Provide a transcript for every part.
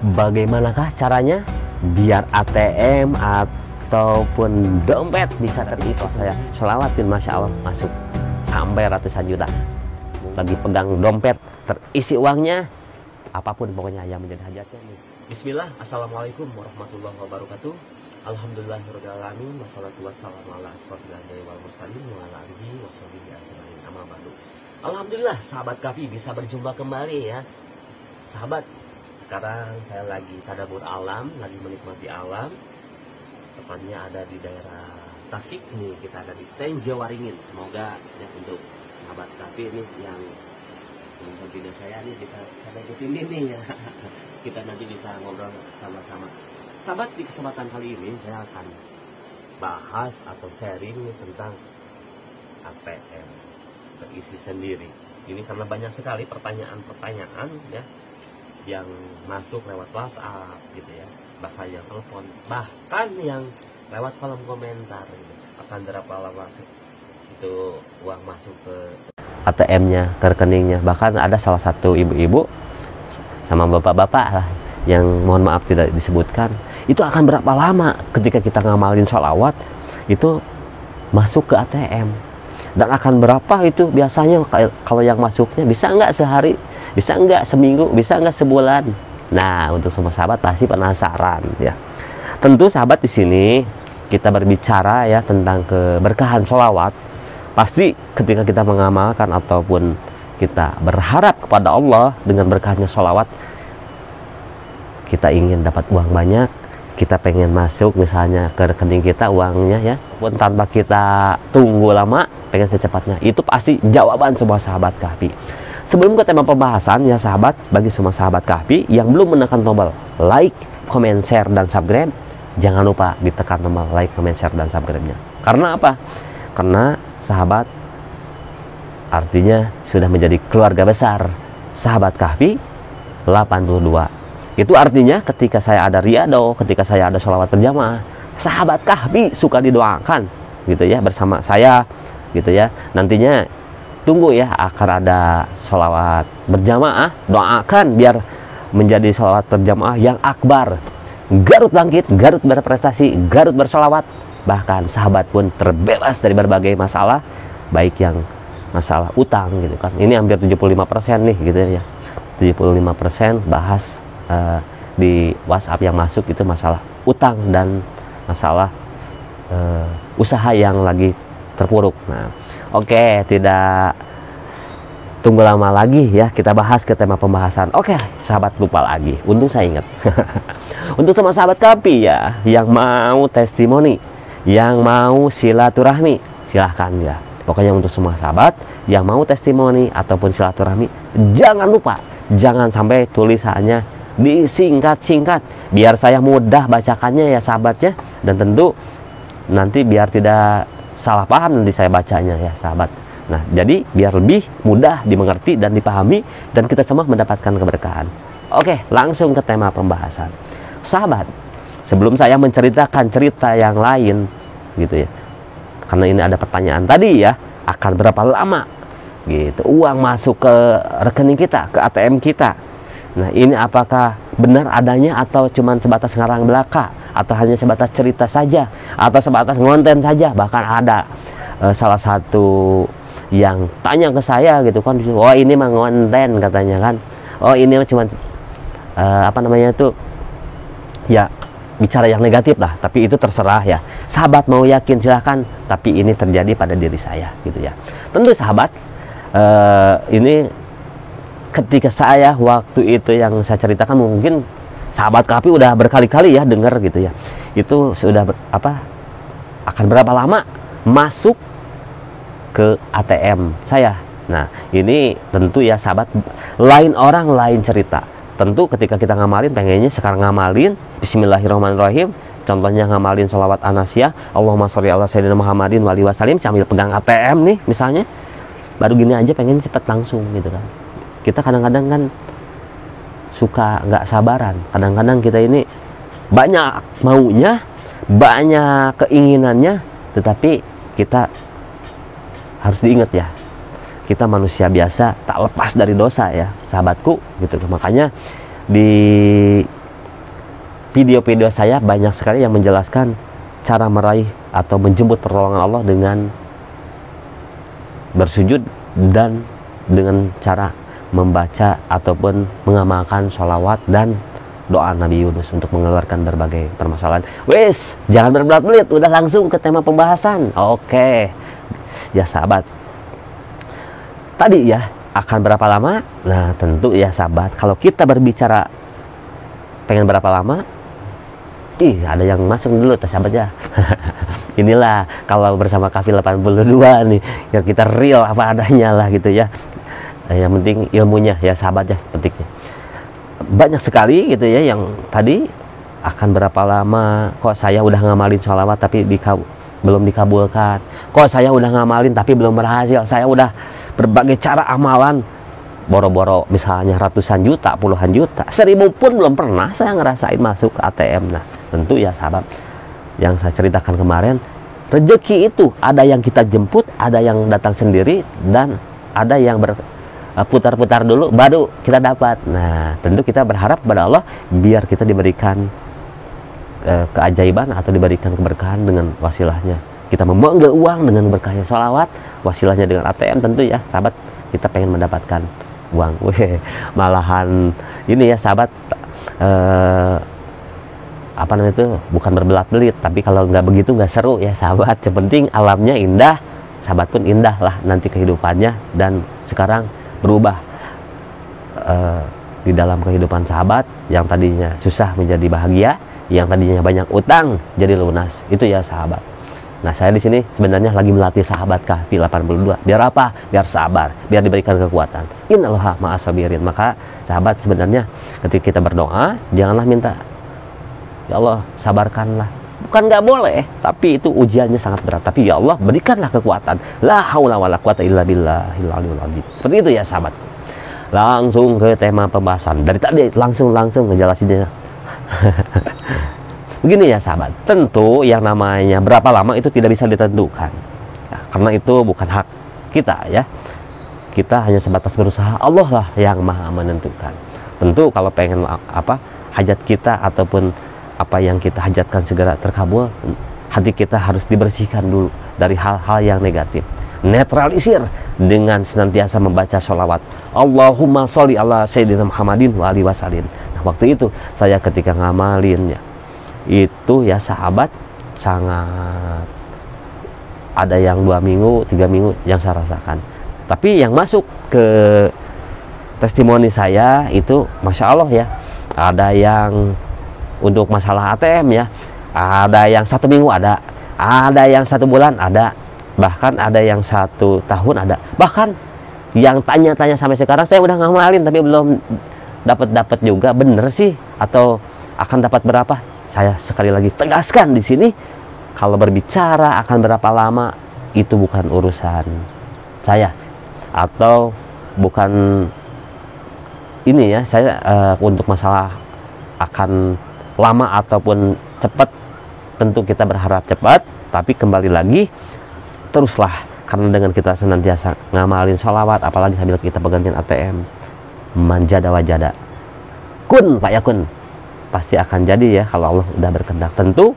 Bagaimanakah caranya biar ATM ataupun dompet bisa terisi? Saya sholawatin, Masya Allah, masuk sampai ratusan juta. Lagi pegang dompet terisi uangnya, apapun pokoknya yang menjadi hajatnya. Bismillah, assalamualaikum warahmatullahi wabarakatuh. Alhamdulillahirrahmanirrahim. Wassalatu wassalamu ala asrofil anbiya'i wal mursalin wa ala alihi washabihi ajmain. Amma ba'du. Alhamdulillah, sahabat Kahfi bisa berjumpa kembali ya. Sahabat, sekarang saya lagi tadabbur alam, lagi menikmati alam. Tepatnya ada di daerah Tasik nih, kita ada di Tenjawaringin. Semoga ya untuk sahabat Kahfi nih yang menonton video saya nih bisa sampai ke sini nih ya. Kita nanti bisa ngobrol sama-sama. Sahabat, di kesempatan kali ini saya akan bahas atau sharing tentang ATM terisi sendiri. Ini karena banyak sekali pertanyaan-pertanyaan ya yang masuk lewat WhatsApp gitu ya, bahkan yang telepon, bahkan yang lewat kolom komentar gitu. Akan berapa lama itu uang masuk ke ATM-nya, ke rekeningnya. Bahkan ada salah satu ibu-ibu sama bapak-bapak lah yang mohon maaf tidak disebutkan, itu akan berapa lama ketika kita ngamalin sholawat itu masuk ke ATM, dan akan berapa itu biasanya kalau yang masuknya, bisa nggak sehari, bisa nggak seminggu, bisa nggak sebulan. Nah, untuk semua sahabat pasti penasaran ya. Tentu sahabat, di sini kita berbicara ya tentang keberkahan sholawat. Pasti ketika kita mengamalkan ataupun kita berharap kepada Allah dengan berkahnya sholawat, kita ingin dapat uang banyak, kita pengen masuk misalnya ke rekening kita uangnya ya, pun tanpa kita tunggu lama, pengen secepatnya. Itu pasti jawaban semua sahabat Kahfi. Sebelum ke tema pembahasan ya sahabat, bagi semua sahabat Kahfi yang belum menekan tombol like, comment, share, dan subscribe, jangan lupa ditekan tombol like, comment, share, dan subscribe-nya. Karena apa? Karena sahabat artinya sudah menjadi keluarga besar sahabat Kahfi 82. Itu artinya ketika saya ada riyadhah, ketika saya ada sholawat berjamaah, sahabat Kahfi suka didoakan gitu ya bersama saya gitu ya. Nantinya tunggu ya akan ada sholawat berjamaah, doakan biar menjadi sholawat berjamaah yang akbar. Garut bangkit, Garut berprestasi, Garut bersholawat. Bahkan sahabat pun terbebas dari berbagai masalah, baik yang masalah utang gitu kan. Ini hampir 75% nih gitu ya. 75% bahas di WhatsApp yang masuk itu masalah utang dan masalah usaha yang lagi terpuruk. Nah, oke, tidak tunggu lama lagi ya, kita bahas ke tema pembahasan. Oke, sahabat, lupa lagi, untung saya ingat. Untuk semua sahabat Kahfi ya yang mau testimoni, yang mau silaturahmi, silahkan ya. Pokoknya untuk semua sahabat yang mau testimoni ataupun silaturahmi, jangan lupa, jangan sampai tulisannya disingkat-singkat biar saya mudah bacakannya ya sahabatnya, dan tentu nanti biar tidak salah paham nanti saya bacanya ya sahabat. Nah, jadi biar lebih mudah dimengerti dan dipahami dan kita semua mendapatkan keberkahan. Oke, langsung ke tema pembahasan. Sahabat, sebelum saya menceritakan cerita yang lain gitu ya, karena ini ada pertanyaan tadi ya, akan berapa lama gitu uang masuk ke rekening kita, ke ATM kita. Nah, ini apakah benar adanya atau cuman sebatas ngarang belaka, atau hanya sebatas cerita saja, atau sebatas ngonten saja. Bahkan ada salah satu yang tanya ke saya gitu kan, oh ini mah ngonten katanya kan, oh ini mah cuman apa namanya itu ya, bicara yang negatif lah. Tapi itu terserah ya sahabat, mau yakin silahkan, tapi ini terjadi pada diri saya gitu ya. Tentu sahabat, ini ketika saya waktu itu yang saya ceritakan, mungkin sahabat Kahfi udah berkali-kali ya dengar gitu ya, itu sudah akan berapa lama masuk ke ATM saya. Nah, ini tentu ya sahabat, lain orang lain cerita. Tentu ketika kita ngamalin, pengennya sekarang ngamalin Bismillahirrahmanirrahim, contohnya ngamalin sholawat Anasyah, Allahumma sholli ala sayyidina Muhammadin wa alihi wasallim, sambil pegang ATM nih misalnya, baru gini aja pengen cepet langsung gitu kan. Kita kadang-kadang kan suka nggak sabaran, kadang-kadang kita ini banyak maunya, banyak keinginannya, tetapi kita harus diingat ya, kita manusia biasa, tak lepas dari dosa ya sahabatku gitu. Makanya di video-video saya banyak sekali yang menjelaskan cara meraih atau menjemput pertolongan Allah dengan bersujud dan dengan cara membaca ataupun mengamalkan sholawat dan doa Nabi Yunus untuk mengeluarkan berbagai permasalahan. Wes, jangan berbelit-belit, udah langsung ke tema pembahasan. Oke, ya sahabat. Tadi ya, akan berapa lama? Nah, tentu ya sahabat, kalau kita berbicara pengen berapa lama, ada yang masuk dulu sahabat ya. Inilah kalau bersama Kafil 82 nih, yang kita real apa adanya lah gitu ya. Yang penting ilmunya ya sahabat ya, pentingnya. Banyak sekali gitu ya yang tadi akan berapa lama, kok saya udah ngamalin sholawat tapi belum dikabulkan, kok saya udah ngamalin tapi belum berhasil, saya udah berbagai cara amalan, boro-boro misalnya ratusan juta, puluhan juta, 1000 pun belum pernah saya ngerasain masuk ke ATM. Nah tentu ya sahabat, yang saya ceritakan kemarin, rezeki itu ada yang kita jemput, ada yang datang sendiri, dan ada yang putar-putar dulu baru kita dapat. Nah tentu kita berharap kepada Allah biar kita diberikan keajaiban atau diberikan keberkahan dengan wasilahnya. Kita memanggil uang dengan berkahnya sholawat, wasilahnya dengan ATM, tentu ya sahabat kita pengen mendapatkan uang. Malahan ini ya sahabat, apa namanya itu, bukan berbelat-belit, tapi kalau nggak begitu nggak seru ya sahabat. Yang penting alamnya indah, sahabat pun indah lah nanti kehidupannya. Dan sekarang berubah di dalam kehidupan sahabat, yang tadinya susah menjadi bahagia, yang tadinya banyak utang jadi lunas. Itu ya sahabat. Nah saya di sini sebenarnya lagi melatih sahabat Kahfi 82. Biar apa? Biar sabar, biar diberikan kekuatan. Innallaha ma'as sabirin. Maka sahabat sebenarnya ketika kita berdoa, janganlah minta ya Allah sabarkanlah. Bukan nggak boleh, tapi itu ujiannya sangat berat. Tapi ya Allah berikanlah kekuatan. La haula wala quwata illa billahil aliyil azim. Seperti itu ya sahabat. Langsung ke tema pembahasan. Dari tadi langsung ngejelasinnya. Begini ya sahabat, tentu yang namanya berapa lama itu tidak bisa ditentukan ya, karena itu bukan hak kita ya. Kita hanya sebatas berusaha, Allah lah yang maha menentukan. Tentu kalau pengen hajat kita ataupun apa yang kita hajatkan segera terkabul, hati kita harus dibersihkan dulu dari hal-hal yang negatif. Netralisir dengan senantiasa membaca sholawat, Allahumma sholli ala sayyidina Muhammadin wa alihi wasallim. Nah waktu itu saya ketika ngamalinnya itu ya sahabat, sangat ada yang 2 minggu 3 minggu yang saya rasakan. Tapi yang masuk ke testimoni saya itu Masya Allah ya, ada yang untuk masalah ATM ya, ada yang 1 minggu ada yang 1 bulan ada, bahkan ada yang 1 tahun ada, bahkan yang tanya-tanya sampai sekarang saya udah ngamalin tapi belum dapat juga. Bener sih atau akan dapat berapa? Saya sekali lagi tegaskan di sini, kalau berbicara akan berapa lama itu bukan urusan saya, atau bukan ini ya saya untuk masalah akan lama ataupun cepat. Tentu kita berharap cepat, tapi kembali lagi teruslah, karena dengan kita senantiasa ngamalin sholawat, apalagi sambil kita pegangin ATM, manjada wajada, kun fayakun, pasti akan jadi ya kalau Allah udah berkehendak. Tentu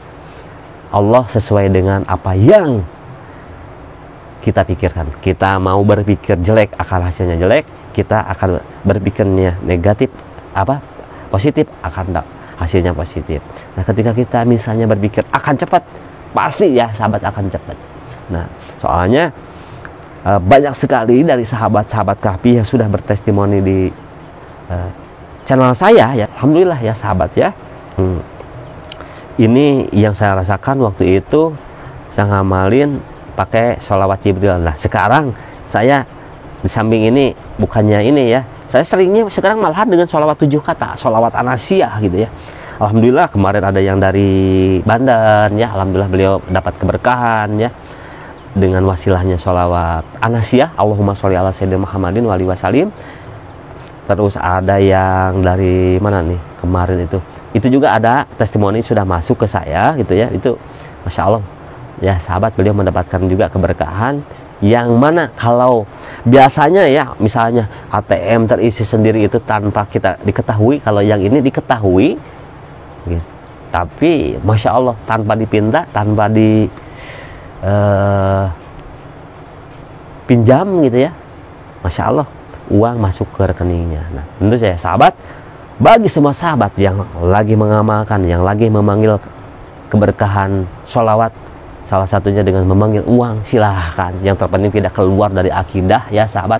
Allah sesuai dengan apa yang kita pikirkan. Kita mau berpikir jelek akan hasilnya jelek, kita akan berpikirnya negatif positif akan hasilnya positif. Nah ketika kita misalnya berpikir akan cepat, pasti ya sahabat akan cepat. Nah soalnya banyak sekali dari sahabat-sahabat Kahfi yang sudah bertestimoni di channel saya ya, alhamdulillah ya sahabat ya. Ini yang saya rasakan waktu itu, saya ngamalin pakai sholawat Jibril. Nah sekarang saya di samping ini bukannya ini ya, saya seringnya sekarang malahan dengan sholawat 7 kata, sholawat Anasiyah gitu ya. Alhamdulillah kemarin ada yang dari Banten ya, alhamdulillah beliau dapat keberkahan ya dengan wasilahnya sholawat Anasiyah, Allahumma sholli ala sayyidina Muhammadin wa alihi wasallim. Terus ada yang dari mana nih kemarin itu juga ada testimoni sudah masuk ke saya gitu ya. Itu Masya Allah ya sahabat, beliau mendapatkan juga keberkahan, yang mana kalau biasanya ya misalnya ATM terisi sendiri itu tanpa kita diketahui, kalau yang ini diketahui Tapi Masya Allah, tanpa dipinta, tanpa pinjam gitu ya, Masya Allah, uang masuk ke rekeningnya. Nah, tentu saya sahabat, bagi semua sahabat yang lagi mengamalkan, yang lagi memanggil keberkahan sholawat, salah satunya dengan memanggil uang, silahkan. Yang terpenting tidak keluar dari akidah ya sahabat.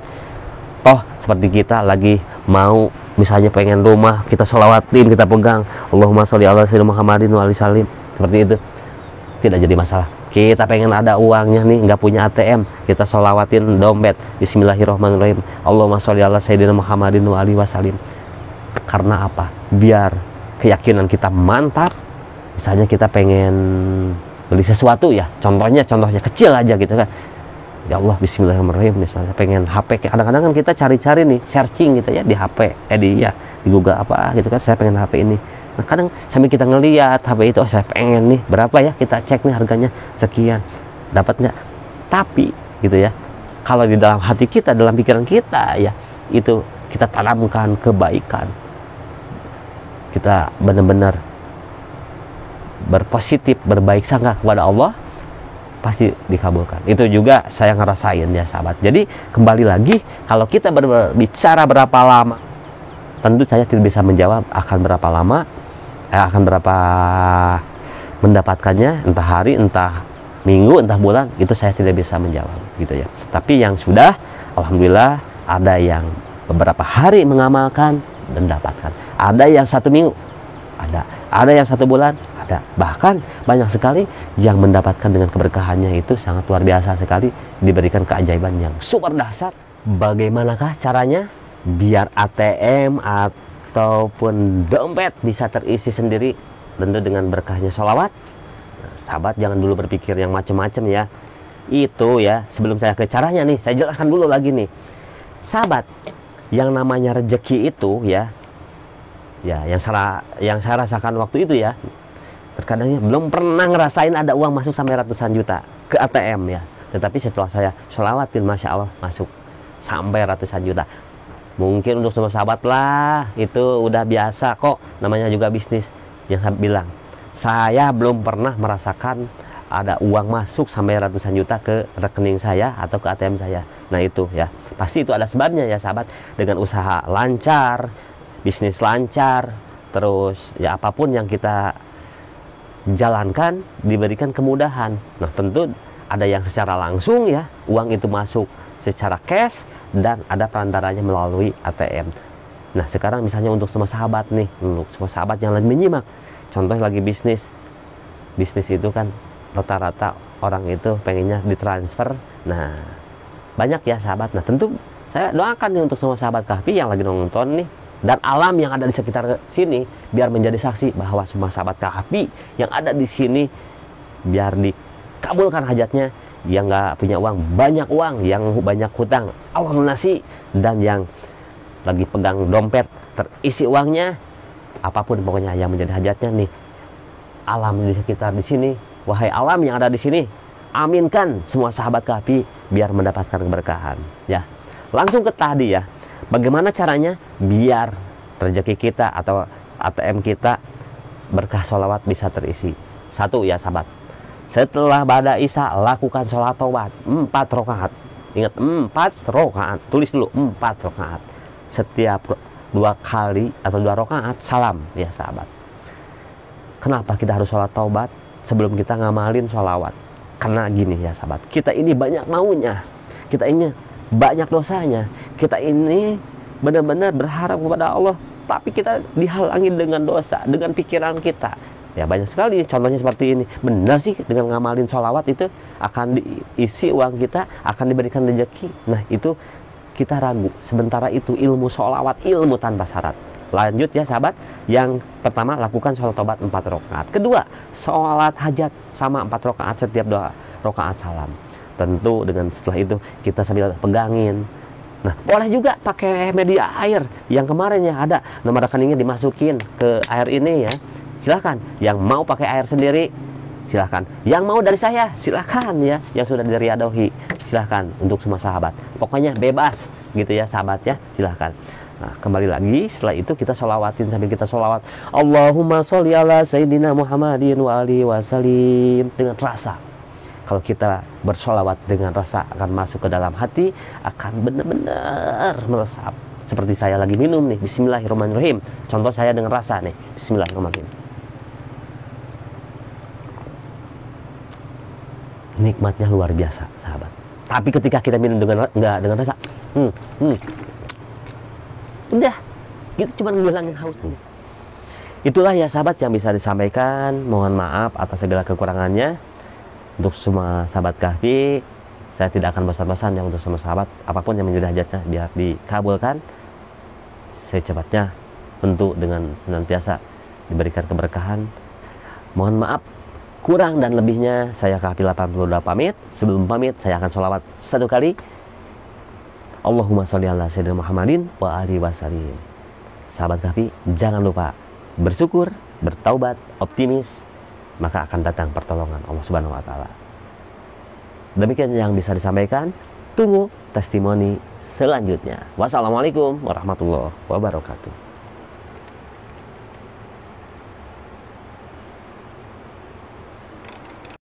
Toh seperti kita lagi mau misalnya pengen rumah, kita sholawatin, kita pegang Allahumma sholli ala sayyidina Muhammadin wa ali salim, seperti itu, tidak jadi masalah. Kita pengen ada uangnya nih, nggak punya ATM, kita sholawatin dompet, bismillahirrahmanirrahim, Allahumma sholli ala sayyidina Muhammadin wa ali wasalim. Karena apa? Biar keyakinan kita mantap. Misalnya kita pengen beli sesuatu ya, contohnya kecil aja gitu kan, ya Allah bismillahirrahmanirrahim, misalnya pengen HP, kadang-kadang kan kita cari-cari nih, searching gitu ya di HP, di Google apa gitu kan, saya pengen HP ini. Nah kadang sambil kita ngeliat HP itu, oh saya pengen nih, berapa ya, kita cek nih harganya sekian, dapat nggak? Tapi gitu ya, kalau di dalam hati kita, dalam pikiran kita ya, itu kita tanamkan kebaikan, kita benar-benar berpositif, berbaik sangka kepada Allah, pasti dikabulkan. Itu juga saya ngerasain ya sahabat. Jadi kembali lagi, kalau kita berbicara berapa lama, tentu saya tidak bisa menjawab akan berapa lama, akan berapa mendapatkannya, entah hari, entah minggu, entah bulan, itu saya tidak bisa menjawab gitu ya. Tapi yang sudah, alhamdulillah, ada yang beberapa hari mengamalkan dan dapatkan, ada yang 1 minggu, ada yang 1 bulan, ada, bahkan banyak sekali yang mendapatkan dengan keberkahannya itu sangat luar biasa sekali, diberikan keajaiban yang super dahsyat. Bagaimanakah caranya biar ATM ataupun dompet bisa terisi sendiri? Tentu dengan berkahnya sholawat. Nah, sahabat jangan dulu berpikir yang macam-macam ya. Itu ya, sebelum saya ke caranya nih, saya jelaskan dulu lagi nih. Sahabat, yang namanya rezeki itu ya, yang saya rasakan waktu itu ya, terkadangnya belum pernah ngerasain ada uang masuk sampai ratusan juta ke ATM ya. Tetapi setelah saya sholawatin, Masya Allah, masuk sampai ratusan juta. Mungkin untuk semua sahabat lah, itu udah biasa kok, namanya juga bisnis. Yang saya bilang, saya belum pernah merasakan ada uang masuk sampai ratusan juta ke rekening saya atau ke ATM saya. Nah itu ya, pasti itu ada sebabnya ya sahabat. Dengan usaha lancar, bisnis lancar, terus ya apapun yang kita jalankan diberikan kemudahan. Nah tentu ada yang secara langsung ya, uang itu masuk secara cash, dan ada perantaranya melalui ATM. Nah sekarang misalnya untuk semua sahabat nih, untuk semua sahabat yang lagi menyimak, contoh lagi bisnis itu kan rata-rata orang itu pengennya ditransfer. Nah banyak ya sahabat. Nah tentu saya doakan nih untuk semua sahabat Kahfi yang lagi nonton nih, dan alam yang ada di sekitar sini, biar menjadi saksi bahwa semua sahabat Kahfi yang ada di sini biar dikabulkan hajatnya. Yang nggak punya uang, banyak uang, yang banyak hutang, Allah lunasi, dan yang lagi pegang dompet terisi uangnya, apapun pokoknya yang menjadi hajatnya nih, alam di sekitar di sini, wahai alam yang ada di sini, aminkan semua sahabat Kahfi biar mendapatkan keberkahan ya. Langsung ke tadi ya, bagaimana caranya biar rezeki kita atau ATM kita berkah sholawat bisa terisi? Satu ya sahabat, setelah ba'da isya lakukan sholat taubat 4 rakaat. Ingat 4 rakaat, tulis dulu 4 rakaat. Setiap 2 kali atau 2 rakaat salam ya sahabat. Kenapa kita harus sholat taubat sebelum kita ngamalin sholawat? Karena gini ya sahabat, kita ini banyak maunya, kita ini banyak dosanya, kita ini benar-benar berharap kepada Allah, tapi kita dihalangi dengan dosa, dengan pikiran kita. Ya banyak sekali contohnya seperti ini. Benar sih dengan ngamalin sholawat itu akan diisi uang kita, akan diberikan rezeki. Nah itu kita ragu. Sementara itu ilmu sholawat, ilmu tanpa syarat. Lanjut ya sahabat. Yang pertama, lakukan sholat taubat 4 rakaat. Kedua, sholat hajat sama 4 rakaat setiap 2 rakaat salam. Tentu dengan setelah itu kita sambil pegangin. Nah boleh juga pakai media air. Yang kemarin ya ada nomor rekeningnya dimasukin ke air ini ya, silahkan. Yang mau pakai air sendiri silahkan, yang mau dari saya silahkan ya, yang sudah diriadohi silahkan. Untuk semua sahabat pokoknya bebas gitu ya sahabat ya, silahkan. Nah, kembali lagi setelah itu kita sholawatin sambil kita sholawat Allahumma sholli ala Sayyidina Muhammadin wa alihi wasallim dengan rasa. Kalau kita bersholawat dengan rasa akan masuk ke dalam hati, akan benar-benar meresap. Seperti saya lagi minum nih, bismillahirrahmanirrahim. Contoh saya dengan rasa nih, bismillahirrahmanirrahim. Nikmatnya luar biasa, sahabat. Tapi ketika kita minum dengan enggak dengan rasa, udah, gitu cuma ngilangin haus aja. Itulah ya sahabat yang bisa disampaikan. Mohon maaf atas segala kekurangannya. Untuk semua sahabat Kahfi, saya tidak akan bosan-bosan ya untuk semua sahabat. Apapun yang menjadi hajatnya biar dikabulkan secepatnya, tentu dengan senantiasa diberikan keberkahan. Mohon maaf kurang dan lebihnya. Saya Kahfi 82 pamit. Sebelum pamit saya akan sholawat satu kali. Allahumma sholli ala Sayyidina Muhammadin wa alihi wasallim. Sahabat Kahfi, jangan lupa bersyukur, bertaubat, optimis, maka akan datang pertolongan Allah Subhanahu wa taala. Demikian yang bisa disampaikan. Tunggu testimoni selanjutnya. Wassalamualaikum warahmatullahi wabarakatuh.